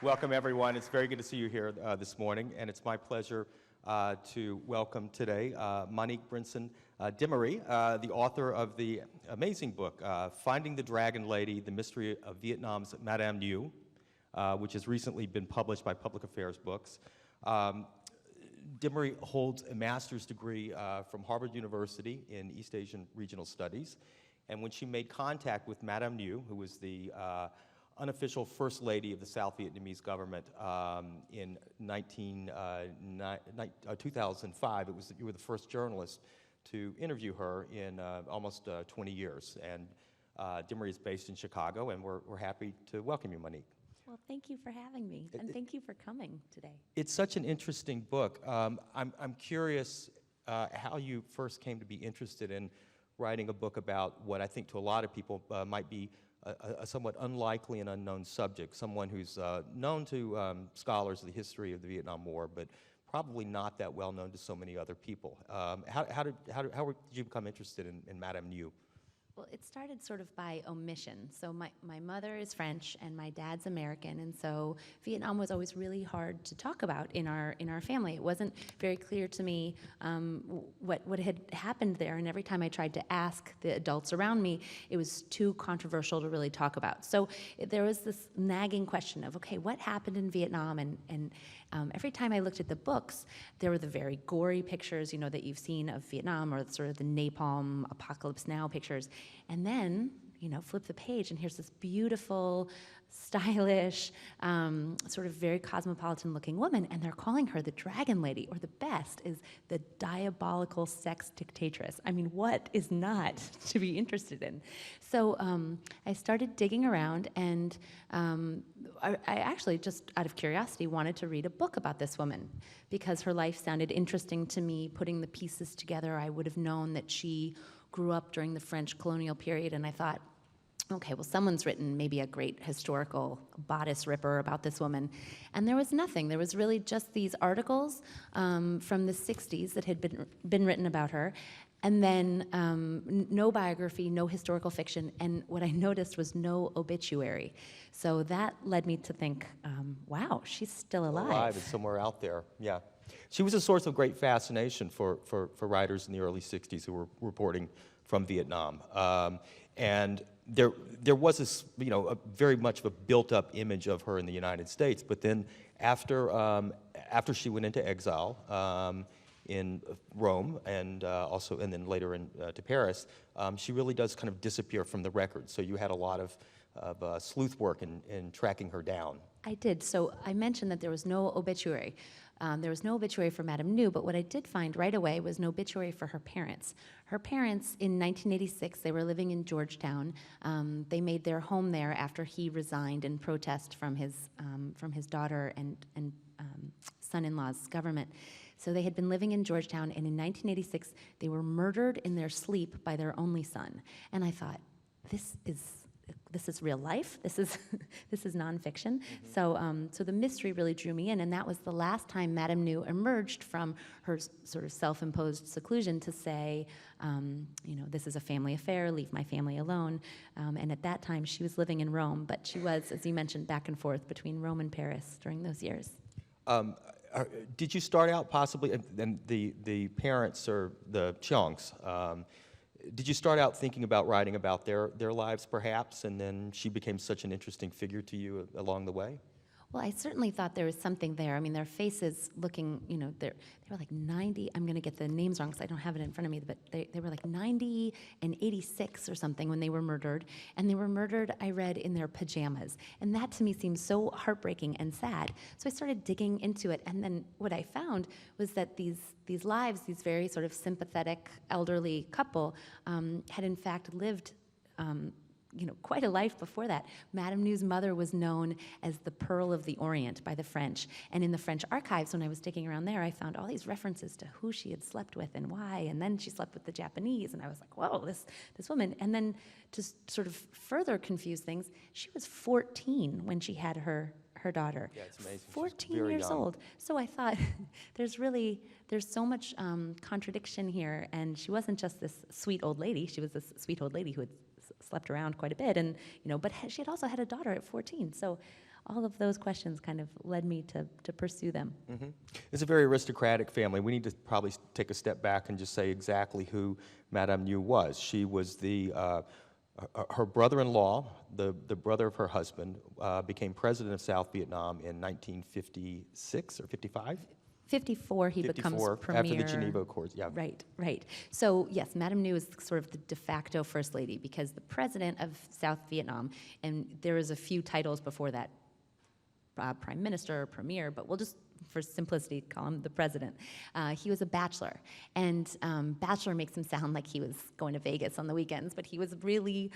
Welcome, everyone. It's very good to see you here this morning, and it's my pleasure to welcome today Monique Brinson Demery, the author of the amazing book, Finding the Dragon Lady, The Mystery of Vietnam's Madame Nhu, which has recently been published by Public Affairs Books. Demery holds a master's degree from Harvard University in East Asian Regional Studies, and when she made contact with Madame Nhu, who was the unofficial First Lady of the South Vietnamese government in 2005, you were the first journalist to interview her in almost 20 years. And Demery is based in Chicago, and we're happy to welcome you, Monique. Well, thank you for having me, and thank you for coming today. It's such an interesting book. I'm curious how you first came to be interested in writing a book about what I think to a lot of people might be a somewhat unlikely and unknown subject, someone who's known to scholars of the history of the Vietnam War, but probably not that well known to so many other people. How did you become interested in Madame Nhu? Well, it started sort of by omission. So my mother is French and my dad's American, and so Vietnam was always really hard to talk about in our family. It wasn't very clear to me what had happened there, and every time I tried to ask the adults around me, it was too controversial to really talk about. So there was this nagging question of, okay, what happened in Vietnam? And every time I looked at the books, there were the very gory pictures, you know, that you've seen of Vietnam, or sort of the napalm Apocalypse Now pictures. And then, you know, flip the page, and here's this beautiful, stylish, sort of very cosmopolitan-looking woman, and they're calling her the Dragon Lady, or the best is the diabolical sex dictatress. I mean, what is not to be interested in? So I started digging around, and I actually, just out of curiosity, wanted to read a book about this woman because her life sounded interesting to me. Putting the pieces together, I would have known that she grew up during the French colonial period, and I thought, okay, well, someone's written maybe a great historical bodice ripper about this woman. And there was nothing. There was really just these articles from the 60s that had been written about her, and then no biography, no historical fiction, and what I noticed was no obituary. So that led me to think, wow, she's still alive. Alive and somewhere out there, yeah. She was a source of great fascination for writers in the early 60s who were reporting from Vietnam. And there was this, you know, very much of a built-up image of her in the United States. But then after she went into exile in Rome and then later to Paris, she really does kind of disappear from the record. So you had a lot of sleuth work in tracking her down. I did. So I mentioned that there was no obituary. There was no obituary for Madame Nhu, but what I did find right away was no obituary for her parents. Her parents, in 1986, they were living in Georgetown. They made their home there after he resigned in protest from his daughter and son-in-law's government. So they had been living in Georgetown, and in 1986, they were murdered in their sleep by their only son. And I thought, this is real life. This is nonfiction. Mm-hmm. So the mystery really drew me in, and that was the last time Madame Nhu emerged from her sort of self-imposed seclusion to say, you know, this is a family affair. Leave my family alone. And at that time, she was living in Rome, but she was, as you mentioned, back and forth between Rome and Paris during those years. Did you start out possibly, and the parents or the Cheongs? Did you start out thinking about writing about their lives, perhaps, and then she became such an interesting figure to you along the way? Well, I certainly thought there was something there. I mean, their faces looking, you know, they were like 90. I'm going to get the names wrong because I don't have it in front of me, but they were like 90 and 86 or something when they were murdered. And they were murdered, I read, in their pajamas. And that to me seemed so heartbreaking and sad. So I started digging into it. And then what I found was that these lives, these very sort of sympathetic elderly couple, had in fact lived you know, quite a life before that. Madame Nhu's mother was known as the Pearl of the Orient by the French. And in the French archives, when I was digging around there, I found all these references to who she had slept with and why. And then she slept with the Japanese. And I was like, whoa, this woman. And then to sort of further confuse things, she was 14 when she had her daughter. Yeah, it's amazing. 14 years old. So I thought, there's so much contradiction here. And she wasn't just this sweet old lady. She was this sweet old lady who had slept around quite a bit, and but she had also had a daughter at 14. So all of those questions kind of led me to pursue them. It's a very aristocratic family. We need to probably take a step back and just say exactly who Madame Nhu was. She was her brother-in-law, the brother of her husband, became president of South Vietnam in 1956 or 55? 54, he becomes 54, premier. after the Geneva Accords, yeah. Right. So yes, Madame Nhu is sort of the de facto first lady because the president of South Vietnam, and there is a few titles before that, prime minister or premier, but we'll just, for simplicity, call him the president. He was a bachelor, and bachelor makes him sound like he was going to Vegas on the weekends, but he was really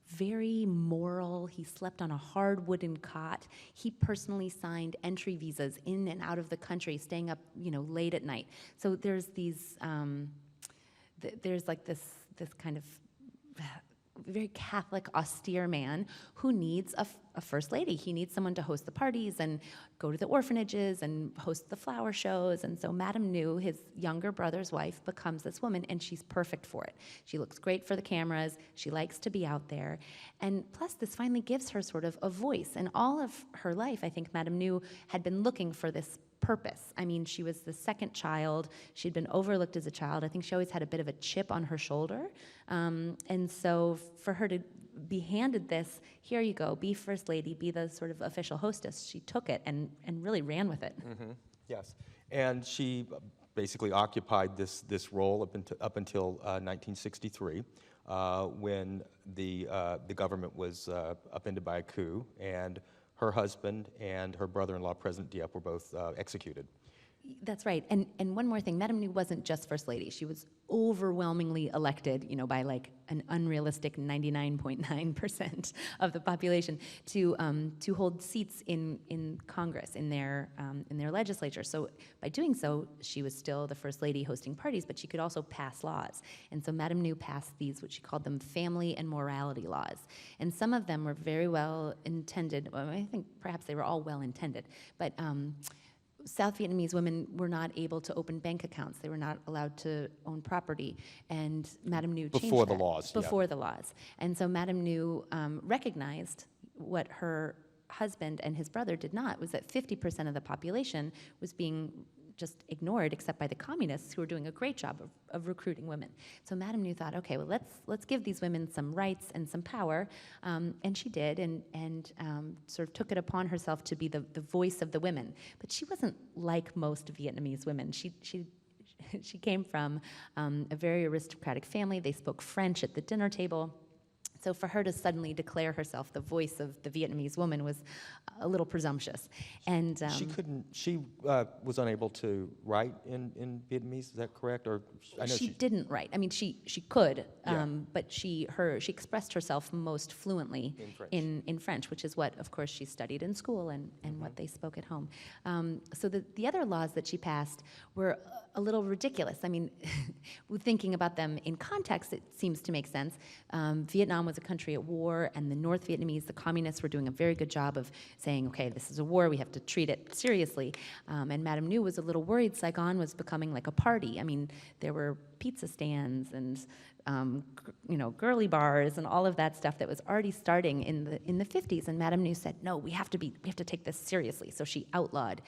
very moral. He slept on a hard wooden cot. He personally signed entry visas in and out of the country, staying up, late at night. So there's these, there's like this kind of very Catholic, austere man who needs a first lady. He needs someone to host the parties and go to the orphanages and host the flower shows. And so Madame Nhu, his younger brother's wife, becomes this woman, and she's perfect for it. She looks great for the cameras. She likes to be out there. And plus, this finally gives her sort of a voice. And all of her life, I think Madame Nhu had been looking for this purpose. I mean, she was the second child. She'd been overlooked as a child. I think she always had a bit of a chip on her shoulder. And so for her to be handed this, here you go, be first lady, be the sort of official hostess, she took it and really ran with it. Yes, and she basically occupied this role up until 1963, when the government was upended by a coup, and her husband and her brother-in-law, President Dieppe, were both executed. That's right. And one more thing, Madame Nhu wasn't just First Lady. She was overwhelmingly elected, by like an unrealistic 99.9% of the population to hold seats in Congress, in their legislature. So by doing so, she was still the First Lady hosting parties, but she could also pass laws. And so Madame Nhu passed these, what she called them, family and morality laws. And some of them were very well intended. Well, I think perhaps they were all well intended, but South Vietnamese women were not able to open bank accounts. They were not allowed to own property, and Madame Nhu changed Before the that. laws, yeah. Before the laws. And so Madame Nhu recognized what her husband and his brother did not, was that 50% of the population was being just ignored except by the communists, who were doing a great job of recruiting women. So Madame Nhu thought, okay, well, let's give these women some rights and some power, and she did, and sort of took it upon herself to be the voice of the women. But she wasn't like most Vietnamese women. She came from a very aristocratic family. They spoke French at the dinner table. So for her to suddenly declare herself the voice of the Vietnamese woman was a little presumptuous. And She was unable to write in Vietnamese, is that correct? Or I know she didn't write. I mean, she could, Yeah. but she expressed herself most fluently in French, which is what, of course, she studied in school and what they spoke at home. So the other laws that she passed were a little ridiculous. I mean, thinking about them in context, it seems to make sense. Vietnam was a country at war, and the North Vietnamese, the communists, were doing a very good job of saying, okay, this is a war, we have to treat it seriously. And Madame Nhu was a little worried Saigon was becoming like a party. I mean, there were pizza stands and girly bars and all of that stuff that was already starting in the 50s. And Madame Nhu said, no, we have to take this seriously. So she outlawed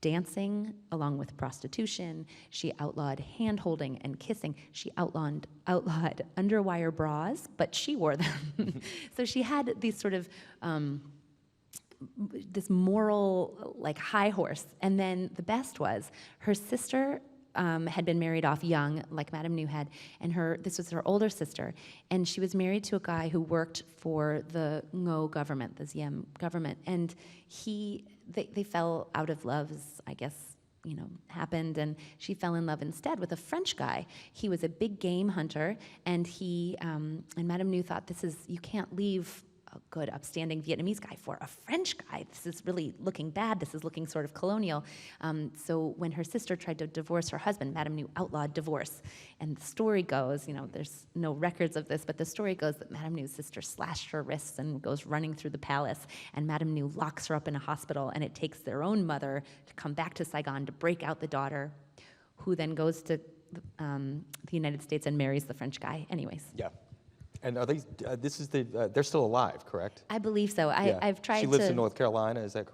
dancing along with prostitution. She outlawed hand-holding and kissing. She outlawed underwire bras, but she wore them. So she had these sort of this moral like high horse. And then the best was her sister had been married off young, like Madame Nhu had, and this was her older sister, and she was married to a guy who worked for the Ngo government, the Diem government, and they fell out of love, as I guess happened, and she fell in love instead with a French guy. He was a big game hunter, and and Madame Nhu thought, you can't leave a good, upstanding Vietnamese guy for a French guy. This is really looking bad. This is looking sort of colonial. So when her sister tried to divorce her husband, Madame Nhu outlawed divorce. And the story goes, there's no records of this, but the story goes that Madame Nhu's sister slashed her wrists and goes running through the palace, and Madame Nhu locks her up in a hospital, and it takes their own mother to come back to Saigon to break out the daughter, who then goes to the United States and marries the French guy anyways. Yeah. And are these, this is the, they're still alive, correct? I believe so. Yeah. I've tried She lives to. in North Carolina, is that correct?